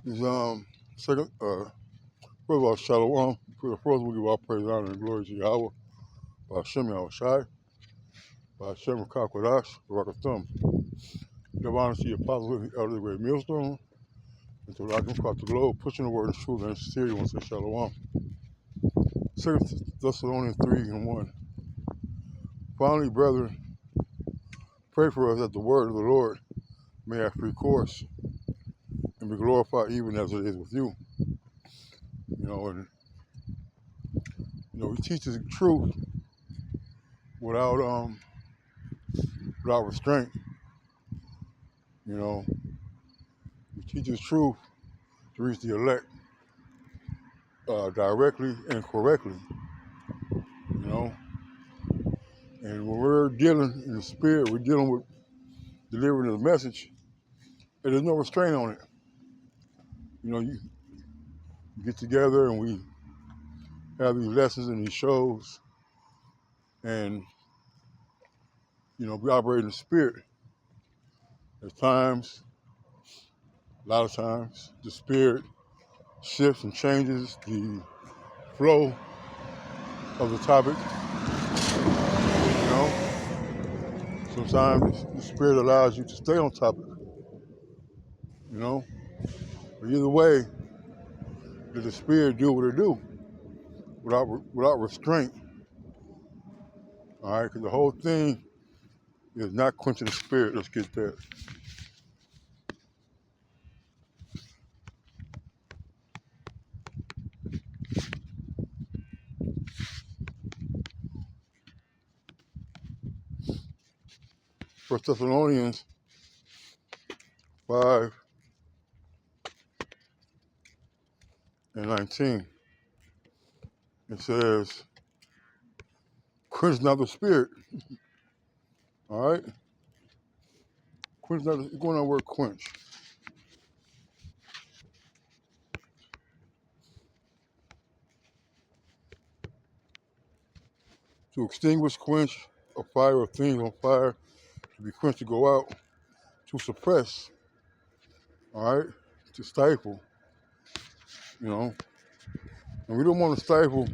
Is second first of all, Shalom. First we give all praise, honor, and glory to Yahweh, by Hashem Yahushai, by Hashem Kakwadash, Barakathum. Give honor to the apostles of the elder great millstone, and to the across the globe, pushing the word in truth and sincerity. Want to say Shalom. Second Thessalonians 3:1. Finally, brethren, pray for us that the word of the Lord may have free course and be glorified even as it is with you. And we teach the truth without restraint. We teach the truth to reach the elect directly and correctly. And when we're dealing in the spirit, we're dealing with delivering the message, and there's no restraint on it. You get together and we have these lessons and these shows, and we operate in the spirit. There's times, a lot of times, the spirit shifts and changes the flow of the topic. Sometimes the spirit allows you to stay on topic. But either way, let the spirit do what it do without restraint. All right, because the whole thing is not quenching the spirit. Let's get that. First Thessalonians 5:19. It says, quench not the spirit. All right? Quench not the, going on the word quench. To extinguish, quench, a fire or things on fire, to be quenched, to go out, to suppress, all right, to stifle, and we don't want to stifle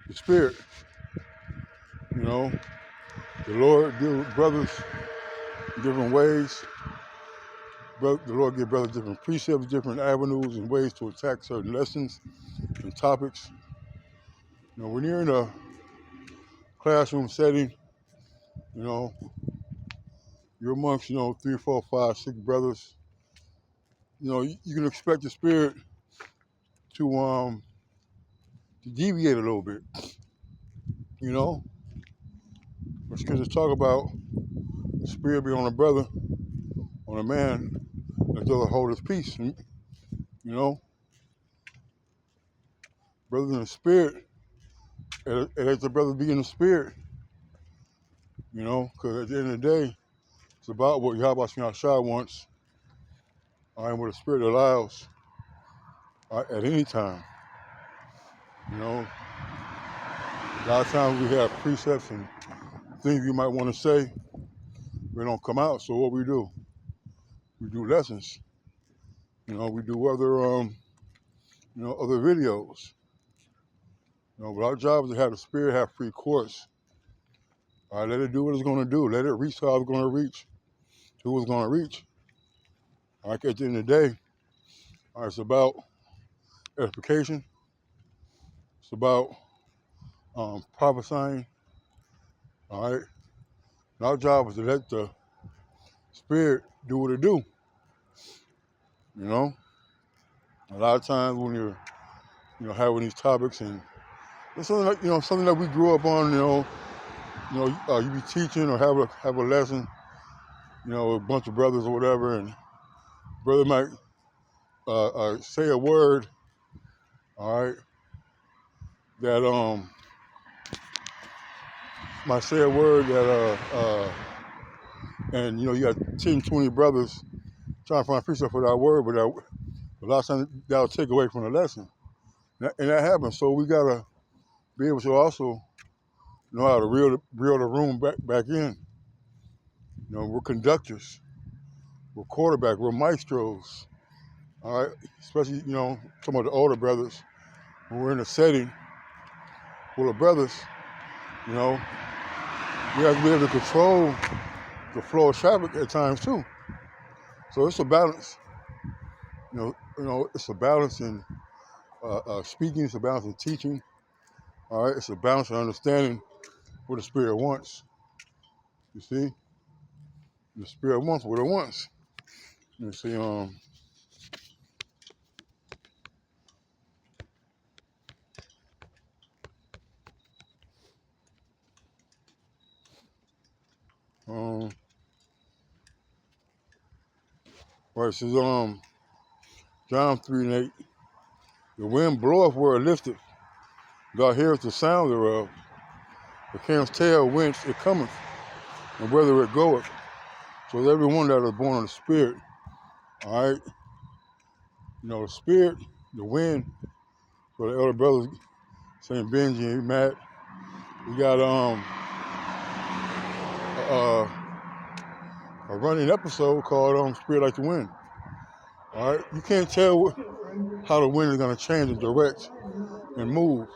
the spirit. The Lord deals with brothers in different ways. The Lord gives brothers different precepts, different avenues and ways to attack certain lessons and topics. When you're in a classroom setting, you're amongst, 3, 4, 5, 6 brothers. You can expect the spirit to deviate a little bit. The scriptures talk about the spirit be on a brother, on a man, that doesn't hold his peace. Brothers in the spirit, and as the brothers be in the spirit, because at the end of the day, it's about what Yahweh Shai wants, and what the spirit allows at any time. A lot of times we have precepts and things you might want to say, they don't come out. So what we do lessons. We do other videos. But our job is to have the spirit have free course. All right, let it do what it's going to do. Let it reach how it's going to reach, who it's going to reach. All right, at the end of the day, all right, it's about edification. It's about prophesying. All right, and our job is to let the spirit do what it do. A lot of times when you're, having these topics, and it's something that we grew up on. You be teaching or have a lesson, a bunch of brothers or whatever, and brother might say a word, all right, that might say a word that and you got 10, 20 brothers trying to find precept for that word, but a lot of times that'll take away from the lesson, and that happens. So we gotta be able to also know how to reel the room back in. We're conductors. we're quarterback, we're maestros. All right, especially some of the older brothers. When we're in a setting full of brothers, you know, we have to be able to control the flow of traffic at times too. So it's a balance. It's a balance in speaking. It's a balance in teaching. All right, it's a balance in understanding what the Spirit wants. You see, the Spirit wants what it wants. You see, right. It says John 3:8. The wind bloweth where it listeth. God heareth the sound thereof. But canst tell whence it cometh and whither it goeth. So everyone that is born of the Spirit, all right, the Spirit, the wind. So the elder brothers, St. Benji, Matt, we got a running episode called Spirit Like the Wind. All right, you can't tell how the wind is going to change and direct and move.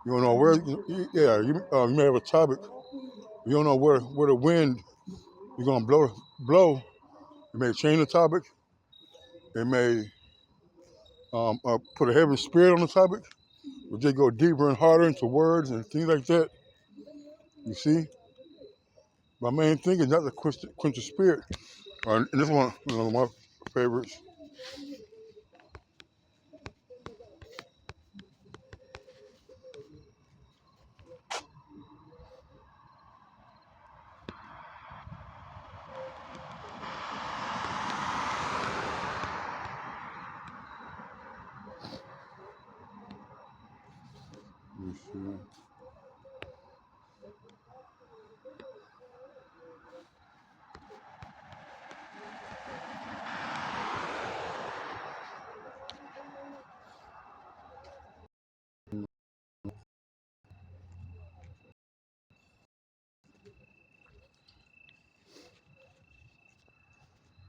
You don't know where. Yeah, you may have a topic. You don't know where the wind is going to blow. It may change the topic. It may put a heavy spirit on the topic. Or just go deeper and harder into words and things like that. You see, my main thing is not to quench the spirit. And this is one of my favorites. Let me see.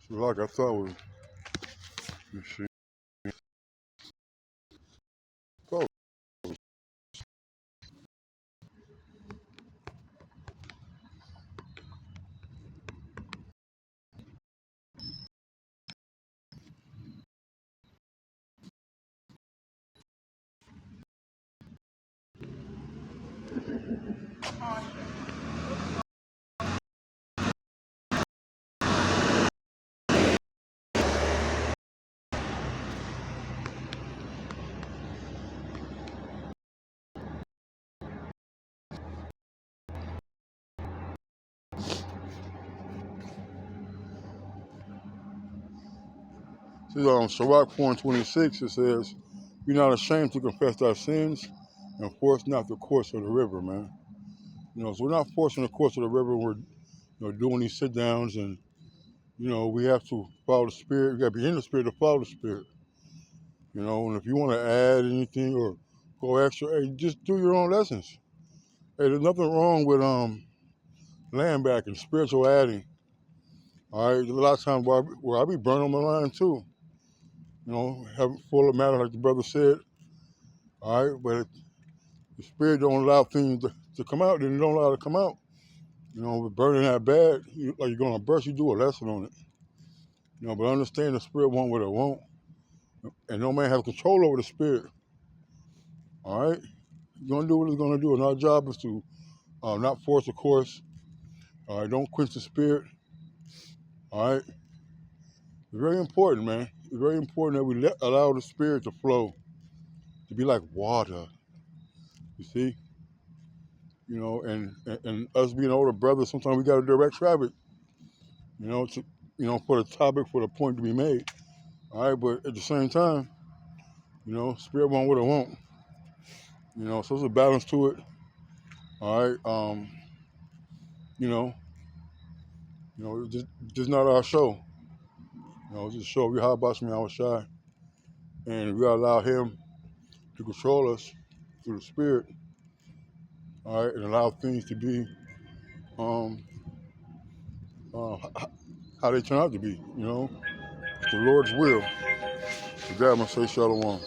So like I thought was, let me see. Oh, this is Sirach 4:26. It says, "Be not ashamed to confess thy sins, and force not the course of the river, man." So we're not forcing the course of the river. We're doing these sit downs, and we have to follow the Spirit. We got to be in the Spirit to follow the Spirit. And if you want to add anything or go extra, hey, just do your own lessons. Hey, there's nothing wrong with land back and spiritual adding. All right, there's a lot of times where I be burning on my line too. Have it full of matter, like the brother said. All right, but if the Spirit don't allow things to come out, then it don't allow it to come out. With burning that bad, like you're going to burst, you do a lesson on it. But understand the Spirit want what it want, and no man have control over the Spirit. All right, he's going to do what he's going to do, and our job is to not force the course. All right, don't quench the Spirit. All right, it's very important, man. It's very important that we allow the Spirit to flow, to be like water. You see, and us being older brothers, sometimes we got to direct traffic. To for the topic, for the point to be made. All right, but at the same time, Spirit want what it want. So there's a balance to it. All right, just not our show. It's just a show. We how about me, I was shy, and we allow Him to control us through the Spirit. All right, and allow things to be, um, uh, how they turn out to be. It's the Lord's will. With that, I'm going to say shalom.